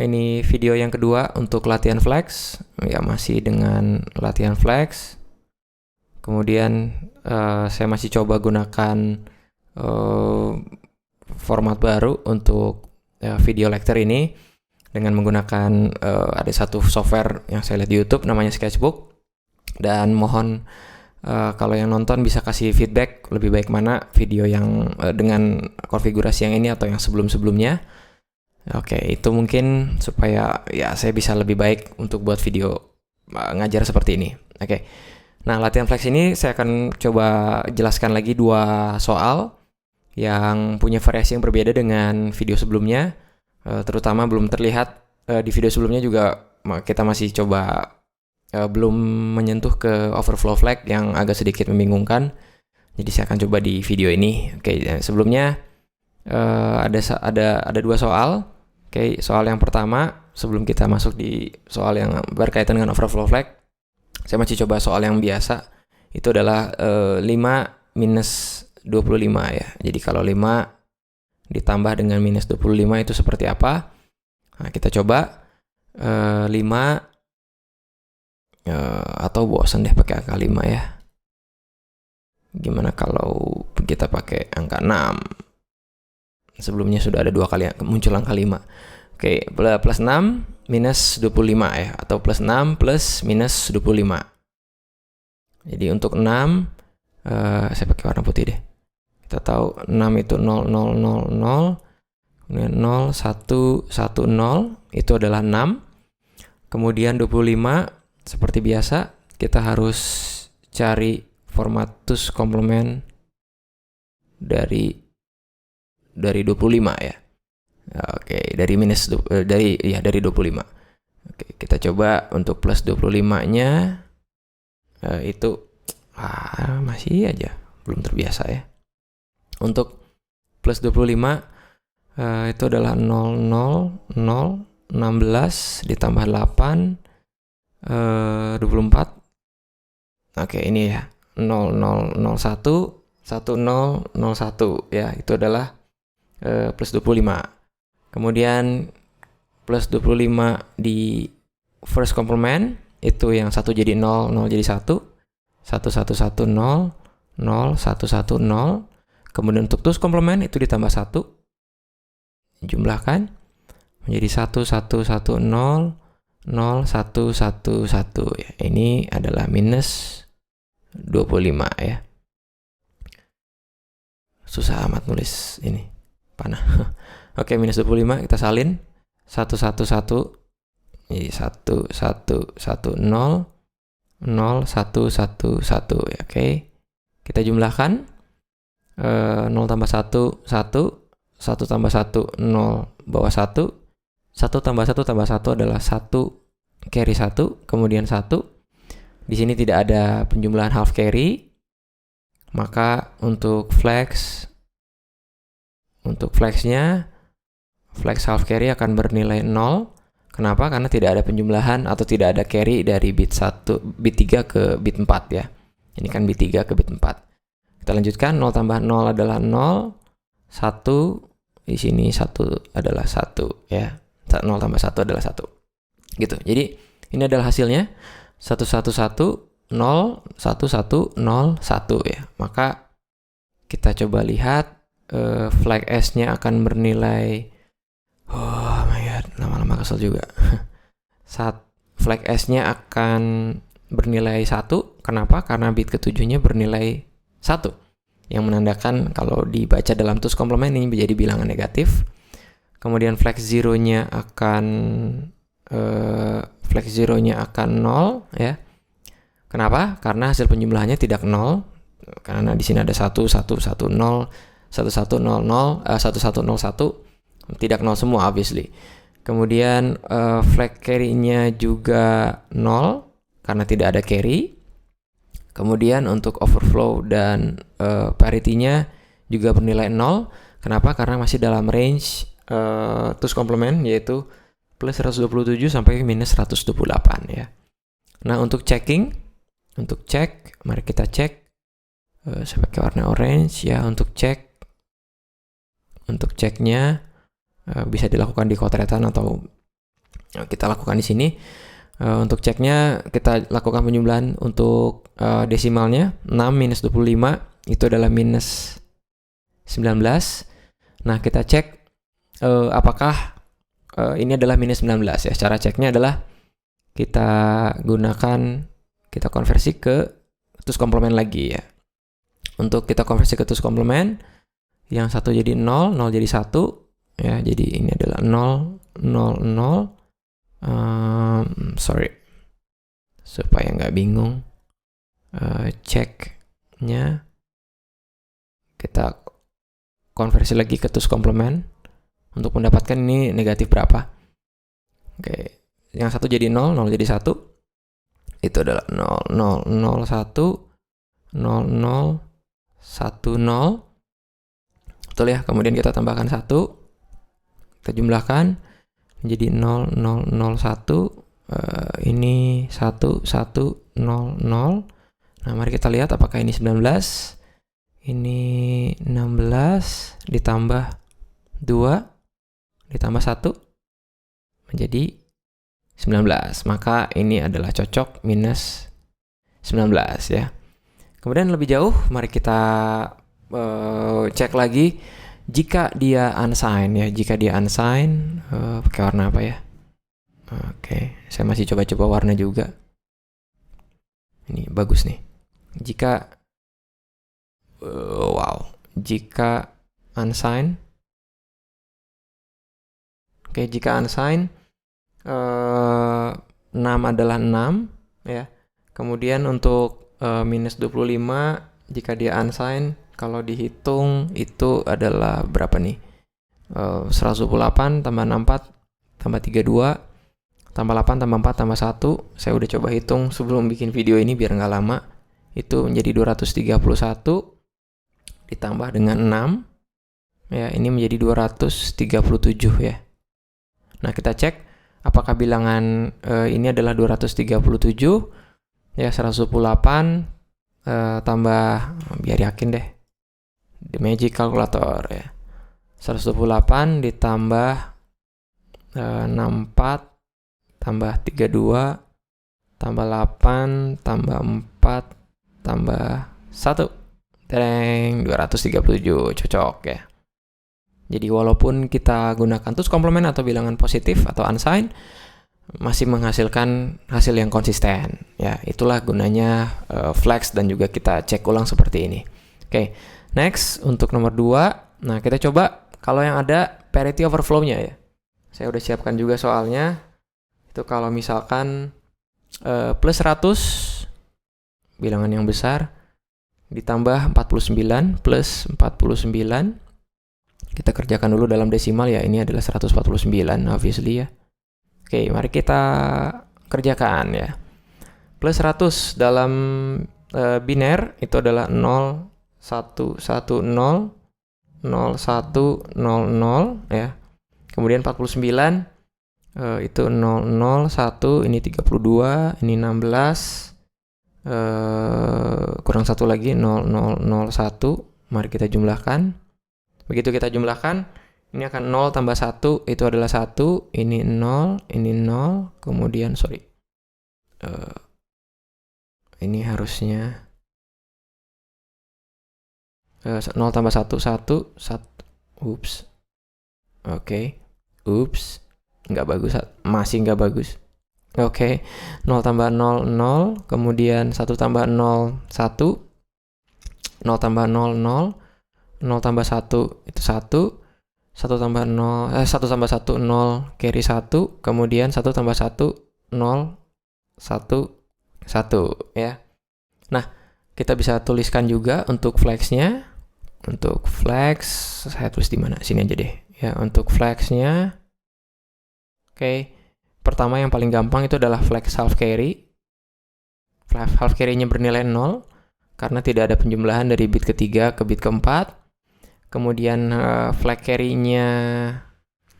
Ini video yang kedua untuk latihan flex. Ya, masih dengan latihan flex. Kemudian saya masih coba gunakan format baru untuk video lecture ini dengan menggunakan ada satu software yang saya lihat di YouTube namanya Sketchbook. Dan mohon kalau yang nonton bisa kasih feedback lebih baik mana video yang dengan konfigurasi yang ini atau yang sebelum-sebelumnya. Oke, itu mungkin supaya ya saya bisa lebih baik untuk buat video ngajar seperti ini. Oke. Nah, latihan flex ini saya akan coba jelaskan lagi 2 soal yang punya variasi yang berbeda dengan video sebelumnya. Terutama belum terlihat di video sebelumnya juga kita masih coba belum menyentuh ke overflow flag yang agak sedikit membingungkan. Jadi saya akan coba di video ini. Oke, sebelumnya ada 2 soal. Oke, soal yang pertama sebelum kita masuk di soal yang berkaitan dengan overflow flag, saya masih coba soal yang biasa. Itu adalah 5 minus 25 ya. Jadi kalau 5 ditambah dengan minus 25 itu seperti apa? Nah, kita coba 5 atau bosan deh pakai angka 5 ya. Gimana kalau kita pakai angka 6? Sebelumnya sudah ada 2 kali muncul angka 5. Oke, plus 6 minus 25 ya, atau plus 6 plus minus 25. Jadi untuk 6 saya pakai warna putih deh. Kita tahu 6 itu 0 0 0 0, kemudian 0 1 1 0 itu adalah 6. Kemudian 25 seperti biasa kita harus cari format two's complement dari 25 ya. Oke, dari 25. Oke, kita coba untuk plus 25-nya itu masih aja belum terbiasa ya. Untuk plus 25 itu adalah 0 0 0 16 ditambah 8 24. Oke, ini ya 0 0 0 1 1 0 0 1 ya, itu adalah plus 25. Kemudian plus 25 di first complement itu yang 1 jadi 0, 0 jadi 1, 1 1 1 0, 0 1 1 0. Kemudian untuk two's complement itu ditambah 1, jumlahkan menjadi 1 1 1 0 0 1 1 1 ya. Ini adalah minus 25 ya. Susah amat nulis ini, panah. Oke, minus 25 kita salin 1 1 1 jadi 1 1 1 0 0 1 1 1 1 ya. Oke, kita jumlahkan 0 tambah 1 1, 1 tambah 1 0 bawah 1, 1 tambah 1 tambah 1 adalah 1 carry 1, kemudian 1. Di sini tidak ada penjumlahan half carry. Maka untuk flexnya flex half carry akan bernilai 0. Kenapa? Karena tidak ada penjumlahan atau tidak ada carry dari bit 3 ke bit 4 ya. Ini kan bit 3 ke bit 4. Kita lanjutkan, 0 tambah 0 adalah 0, 1, di sini 1 adalah 1 ya. 0 tambah 1 adalah 1. Gitu. Jadi ini adalah hasilnya 1 1 1 0 1 1 0 1 ya. Maka kita coba lihat flag S-nya akan bernilai, oh my god, lama-lama kesel juga. Flag S-nya akan bernilai 1. Kenapa? Karena bit ke-7-nya bernilai 1. Yang menandakan kalau dibaca dalam two's complement ini menjadi bilangan negatif. Kemudian flag 0-nya akan 0 ya. Kenapa? Karena hasil penjumlahannya tidak 0. Karena di sini ada 1 1 1 0 1 1 0 0 1 1 0 1, tidak 0 semua obviously. Kemudian flag carry-nya juga 0 karena tidak ada carry. Kemudian untuk overflow dan parity-nya juga bernilai 0. Kenapa? Karena masih dalam range two's complement, yaitu plus 127 sampai minus 128 ya. Nah, untuk cek, mari kita cek. Saya pakai warna orange ya untuk cek. Untuk ceknya bisa dilakukan di kotretan atau Kita lakukan di sini. Untuk ceknya kita lakukan penjumlahan untuk desimalnya 6 minus 25 itu adalah minus 19. Nah, kita cek apakah ini adalah minus 19 ya. Cara ceknya adalah kita konversi ke tus komplement lagi ya. Untuk kita konversi ke tus komplement, yang satu jadi 0, 0 jadi 1 ya. Jadi ini adalah 0, 0, 0. Sorry, supaya nggak bingung, ceknya kita konversi lagi ke tus komplement untuk mendapatkan ini negatif berapa. Oke, yang satu jadi 0, 0 jadi 1, itu adalah 0, 0, 0, 1, 0, 0, 1, 0. Betul ya, kemudian kita tambahkan 1, kita jumlahkan menjadi 0, 0, 0, 1. Ini 1, 1, 0, 0. Nah, mari kita lihat apakah ini 19. Ini 16 ditambah 2 ditambah 1 menjadi 19. Maka ini adalah cocok minus 19 ya. Kemudian lebih jauh, mari kita cek lagi jika dia unsigned ya. Jika dia unsigned, pakai warna apa ya? Oke, saya masih coba-coba warna juga. Ini bagus nih. Jika jika unsigned. Oke, jika unsigned 6 adalah 6 ya. Kemudian untuk minus 25 jika dia unsigned, kalau dihitung itu adalah berapa nih? 128 tambah 64 tambah 32 tambah 8 tambah 4 tambah 1. Saya udah coba hitung sebelum bikin video ini biar nggak lama. Itu menjadi 231 ditambah dengan 6. Ya, ini menjadi 237 ya. Nah, kita cek apakah bilangan ini adalah 237. Ya, 128 tambah, biar yakin deh, the magic calculator ya. 128 ditambah 64 tambah 32 tambah 8 tambah 4 tambah 1. Tereng, 237, cocok ya. Jadi walaupun kita gunakan tus komplement atau bilangan positif atau unsigned, masih menghasilkan hasil yang konsisten ya. Itulah gunanya flex dan juga kita cek ulang seperti ini. Oke, next untuk nomor 2. Nah, kita coba kalau yang ada parity overflow-nya ya. Saya udah siapkan juga soalnya. Itu kalau misalkan plus 100 bilangan yang besar ditambah 49 plus 49. Kita kerjakan dulu dalam desimal ya. Ini adalah 149 obviously ya. Oke, mari kita kerjakan ya. Plus 100 dalam biner itu adalah 0, 1, 1, 0, 0, 1, 0, 0 ya. Kemudian 49 itu 0, 0, 1, ini 32, ini 16, kurang 1 lagi 0, 0, 0, 1. Mari kita jumlahkan. Begitu kita jumlahkan, ini akan 0 tambah 1, itu adalah 1, ini 0, kemudian ini harusnya 0 tambah 1, 1, oops. Oke, oops, nggak bagus, masih nggak bagus. Oke, 0 tambah 0, 0, kemudian 1 tambah 0, 1, 0 tambah 0, 0, 0 tambah 1, itu 1, 1 tambah 0, 1 tambah 1, 0, carry 1, kemudian 1 tambah 1, 0, 1, 1 ya. Nah, kita bisa tuliskan juga untuk flexnya. Untuk flex, saya tulis di mana? Sini aja deh. Ya, untuk flexnya, oke. Pertama yang paling gampang itu adalah flex half carry. Half carry-nya bernilai 0 karena tidak ada penjumlahan dari bit ketiga ke bit keempat. Kemudian flag carry-nya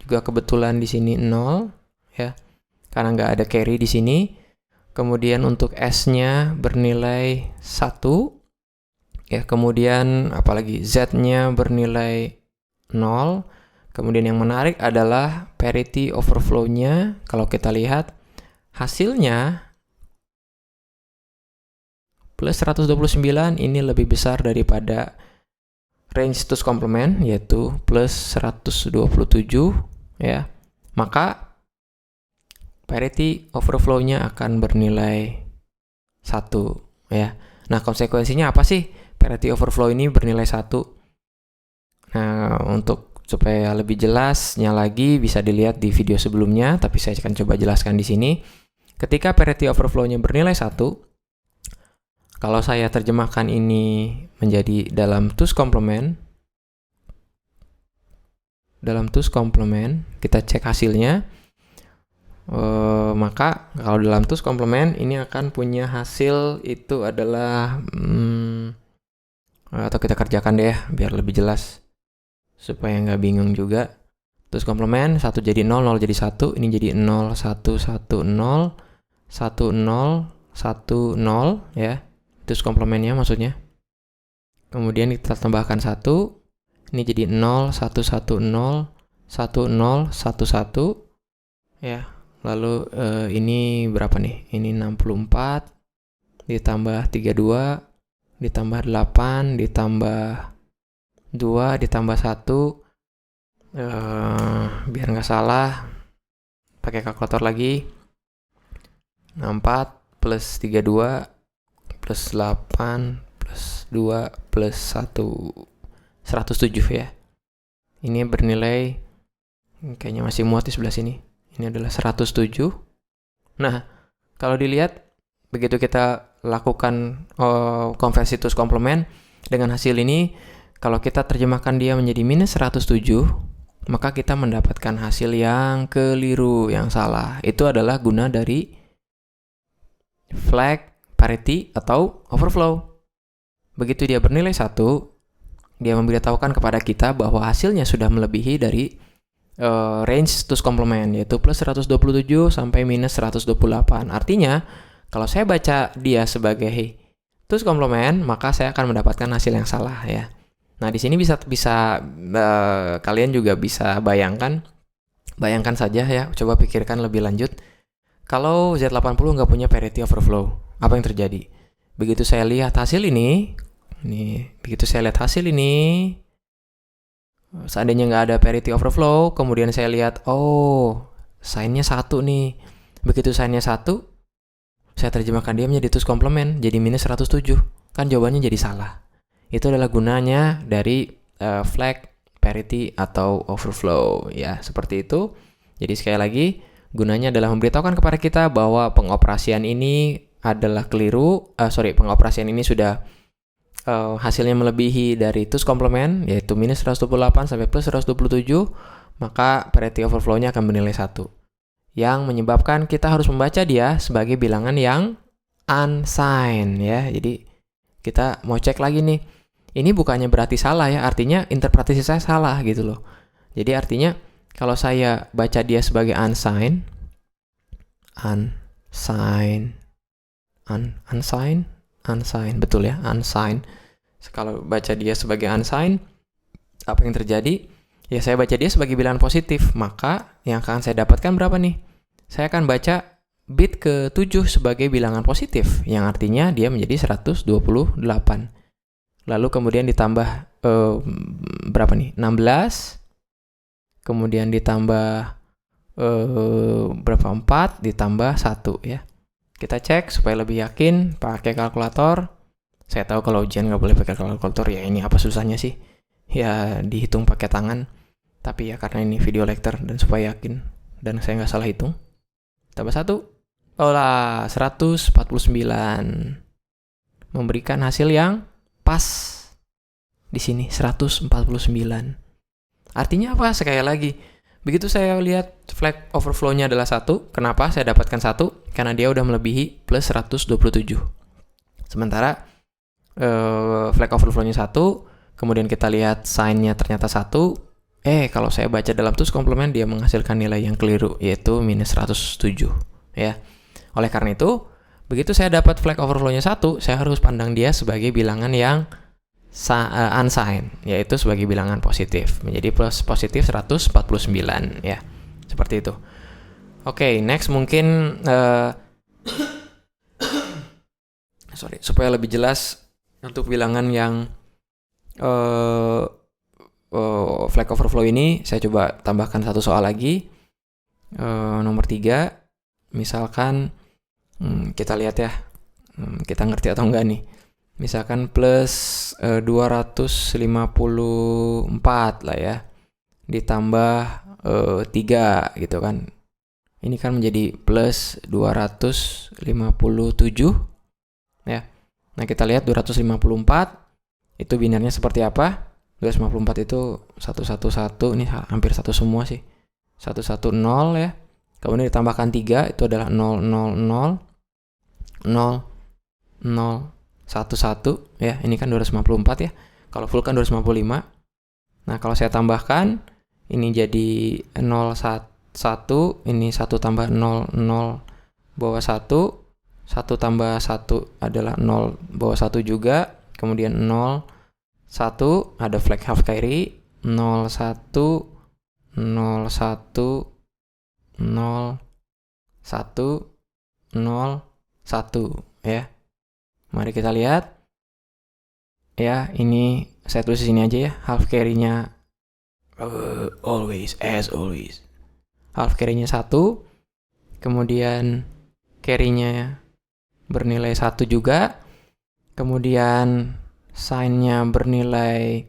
juga kebetulan di sini 0 ya, karena nggak ada carry di sini. Kemudian untuk S-nya bernilai 1 ya, kemudian apalagi Z-nya bernilai 0, Kemudian yang menarik adalah parity overflow-nya. Kalau kita lihat hasilnya plus 129 ini lebih besar daripada range two's complement, yaitu plus 127 ya. Maka parity overflow-nya akan bernilai 1 ya. Nah, konsekuensinya apa sih parity overflow ini bernilai 1? Nah, untuk supaya lebih jelasnya lagi bisa dilihat di video sebelumnya, tapi saya akan coba jelaskan di sini. Ketika parity overflow-nya bernilai 1, kalau saya terjemahkan ini menjadi dalam two's complement, kita cek hasilnya, maka kalau dalam two's complement ini akan punya hasil itu adalah atau kita kerjakan deh ya, biar lebih jelas supaya nggak bingung juga. Two's complement 1 jadi 0, 0 jadi 1, ini jadi 0, 1, 1, 0, 1, 0, 1, 0 ya. Two's complementnya maksudnya. Kemudian kita tambahkan 1, ini jadi 0, 1, 1, 0, 1, 0, 1, 1 ya. Lalu ini berapa nih? Ini 64 ditambah 32 ditambah 8 ditambah 2 ditambah 1, biar nggak salah pakai kalkulator lagi. 64 plus 32 plus 8 plus 2 plus 1, 107 ya. Ini bernilai, kayaknya masih muat di sebelah sini. Ini adalah 107. Nah, kalau dilihat begitu kita lakukan konversi two's complement dengan hasil ini, kalau kita terjemahkan dia menjadi minus 107, maka kita mendapatkan hasil yang keliru, yang salah. Itu adalah guna dari flag, parity, atau overflow. Begitu dia bernilai 1, dia memberitahukan kepada kita bahwa hasilnya sudah melebihi dari range two's complement, yaitu plus 127 sampai minus 128. Artinya, kalau saya baca dia sebagai two's complement, maka saya akan mendapatkan hasil yang salah ya. Nah, di sini bisa kalian juga bisa bayangkan saja ya, coba pikirkan lebih lanjut. Kalau Z80 nggak punya parity overflow, apa yang terjadi? Begitu saya lihat hasil ini, seandainya nggak ada parity overflow, kemudian saya lihat, sign-nya 1 nih. Begitu sign-nya 1, saya terjemahkan dia menjadi two's complement, jadi minus 107. Kan jawabannya jadi salah. Itu adalah gunanya dari flag, parity, atau overflow ya, seperti itu. Jadi sekali lagi, gunanya adalah memberitahukan kepada kita bahwa pengoperasian ini adalah keliru, pengoperasian ini sudah hasilnya melebihi dari two's complement, yaitu minus 128 sampai plus 127, maka parity overflow-nya akan bernilai 1. Yang menyebabkan kita harus membaca dia sebagai bilangan yang unsigned ya. Jadi kita mau cek lagi nih. Ini bukannya berarti salah ya, artinya interpretasi saya salah gitu loh. Jadi artinya kalau saya baca dia sebagai unsigned, betul ya, unsigned. Kalau baca dia sebagai unsigned, apa yang terjadi? Ya saya baca dia sebagai bilangan positif, maka yang akan saya dapatkan berapa nih? Saya akan baca bit ke-7 sebagai bilangan positif, yang artinya dia menjadi 128. Lalu kemudian ditambah berapa nih? 16. Kemudian ditambah berapa? 4 ditambah 1 ya. Kita cek supaya lebih yakin pakai kalkulator. Saya tahu kalau ujian nggak boleh pakai kalkulator, ya ini apa susahnya sih? Ya dihitung pakai tangan. Tapi ya karena ini video lecture dan supaya yakin dan saya nggak salah hitung. Tambah 1. 149. Memberikan hasil yang pas di sini 149. Artinya apa? Sekali lagi, begitu saya lihat flag overflow-nya adalah 1, kenapa saya dapatkan 1? Karena dia udah melebihi plus 127. Sementara flag overflow-nya 1, kemudian kita lihat sign-nya ternyata 1. Kalau saya baca dalam two's complement, dia menghasilkan nilai yang keliru, yaitu minus 107 ya. Oleh karena itu, begitu saya dapat flag overflow-nya 1, saya harus pandang dia sebagai bilangan yang unsigned, yaitu sebagai bilangan positif, menjadi plus positif 149 ya. Seperti itu. Oke, next mungkin supaya lebih jelas untuk bilangan yang flag overflow ini, saya coba tambahkan satu soal lagi. Nomor 3, misalkan kita lihat ya, kita ngerti atau enggak nih. Misalkan plus 254 lah ya, ditambah 3 gitu kan. Ini kan menjadi plus 257 ya. Nah, kita lihat 254 itu binarnya seperti apa. 254 itu 111, ini hampir satu semua sih. 110 ya. Kemudian ditambahkan 3 itu adalah 000 00011 ya. Ini kan 254 ya. Kalau full kan 255. Nah, kalau saya tambahkan ini jadi 01, ini 1 tambah 0 bawah 1, 1 tambah 1 adalah 0 bawah 1 juga. Kemudian 0 1 ada flag half carry 0 1 0 1 0 1 0 1 ya. Mari kita lihat ya, ini saya tulis di sini aja ya, half carry-nya always half carry-nya 1, kemudian carry-nya bernilai 1 juga, kemudian sign-nya bernilai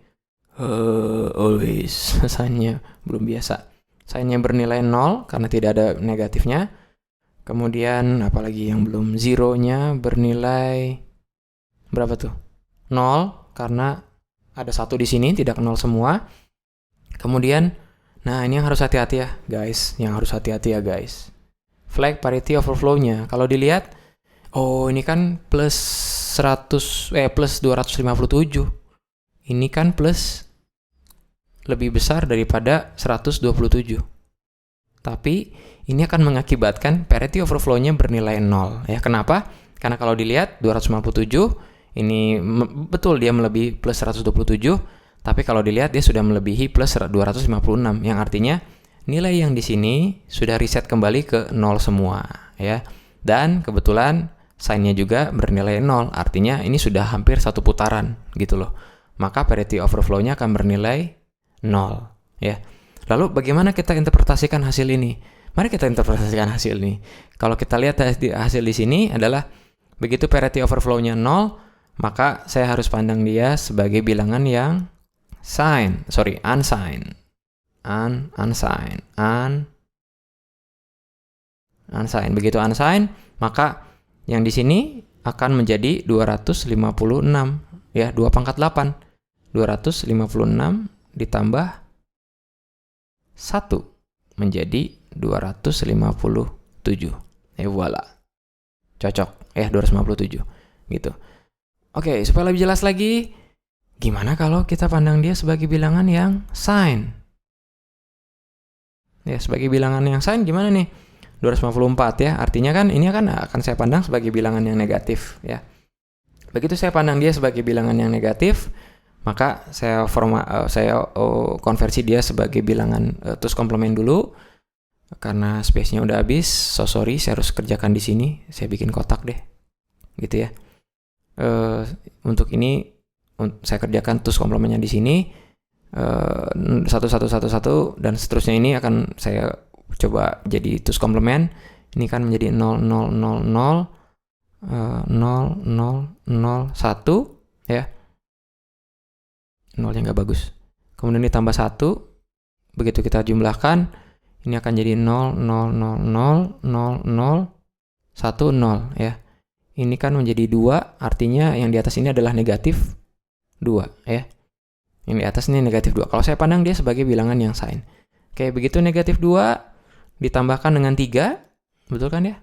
always sign-nya belum biasa, sign-nya bernilai 0 karena tidak ada negatifnya. Kemudian apalagi yang belum, zero-nya bernilai berapa tuh? 0 karena ada 1 di sini, tidak 0 semua. Kemudian nah ini yang harus hati-hati ya guys, flag parity overflow-nya kalau dilihat, ini kan plus 257. Ini kan plus lebih besar daripada 127. Tapi ini akan mengakibatkan parity overflow-nya bernilai 0 ya. Kenapa? Karena kalau dilihat 257 ini betul dia melebihi plus 127, tapi kalau dilihat dia sudah melebihi plus 256, yang artinya nilai yang di sini sudah reset kembali ke 0 semua ya. Dan kebetulan sign-nya juga bernilai 0, artinya ini sudah hampir satu putaran gitu loh. Maka parity overflow-nya akan bernilai 0 ya. Lalu bagaimana kita interpretasikan hasil ini? Mari kita interpretasikan hasil ini. Kalau kita lihat hasil di sini adalah begitu parity overflow-nya 0, maka saya harus pandang dia sebagai bilangan yang unsigned. Begitu unsigned, maka yang di sini akan menjadi 256 ya, 2 pangkat 8. 256 ditambah 1 menjadi 257. Voilà. Cocok ya, 257 gitu. Oke, supaya lebih jelas lagi, gimana kalau kita pandang dia sebagai bilangan yang sign? Ya, sebagai bilangan yang sign gimana nih? 254 ya, artinya kan ini akan saya pandang sebagai bilangan yang negatif ya. Begitu saya pandang dia sebagai bilangan yang negatif, maka saya konversi dia sebagai bilangan terus komplement dulu. Karena space-nya udah habis, sorry, saya harus kerjakan di sini. Saya bikin kotak deh, gitu ya. Untuk ini saya kerjakan terus komplementnya di sini 1 dan seterusnya. Ini akan saya coba jadi terus komplement. Ini kan menjadi 0 0 0 0 0 0 0 1 ya. 0-nya nggak bagus. Kemudian ditambah 1. Begitu kita jumlahkan, ini akan jadi 0 0 0 0 0 0 1 0 ya. Ini kan menjadi 2, artinya yang di atas ini adalah negatif 2 ya. Yang di atas ini negatif 2. Kalau saya pandang dia sebagai bilangan yang sign. Oke, begitu negatif 2 ditambahkan dengan 3, betul kan ya?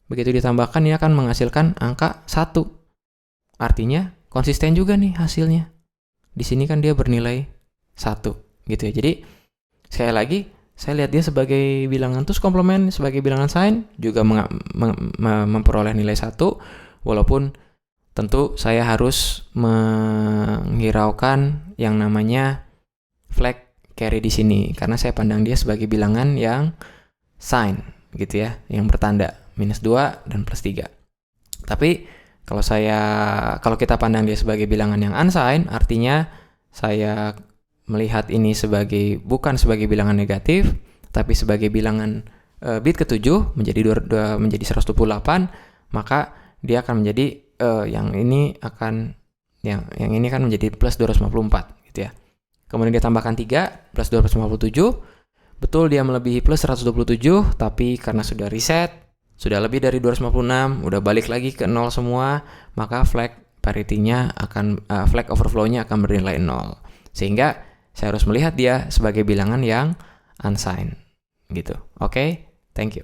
Begitu ditambahkan, ini akan menghasilkan angka 1. Artinya konsisten juga nih hasilnya. Di sini kan dia bernilai 1 gitu ya. Jadi sekali lagi saya lihat dia sebagai bilangan terus komplement, sebagai bilangan sign juga memperoleh nilai 1, walaupun tentu saya harus menghiraukan yang namanya flag carry di sini karena saya pandang dia sebagai bilangan yang sign gitu ya, yang bertanda -2 dan +3. Tapi kalau kita pandang dia sebagai bilangan yang unsigned, artinya saya melihat ini bukan sebagai bilangan negatif, tapi sebagai bilangan bit ke-7 menjadi 128, maka dia akan menjadi yang ini kan menjadi +254 gitu ya. Kemudian dia tambahkan 3 +257. Betul dia melebihi +127, tapi karena sudah reset, sudah lebih dari 256, udah balik lagi ke 0 semua, maka flag parity-nya flag overflow-nya akan bernilai 0. Sehingga saya harus melihat dia sebagai bilangan yang unsigned gitu. Oke, thank you.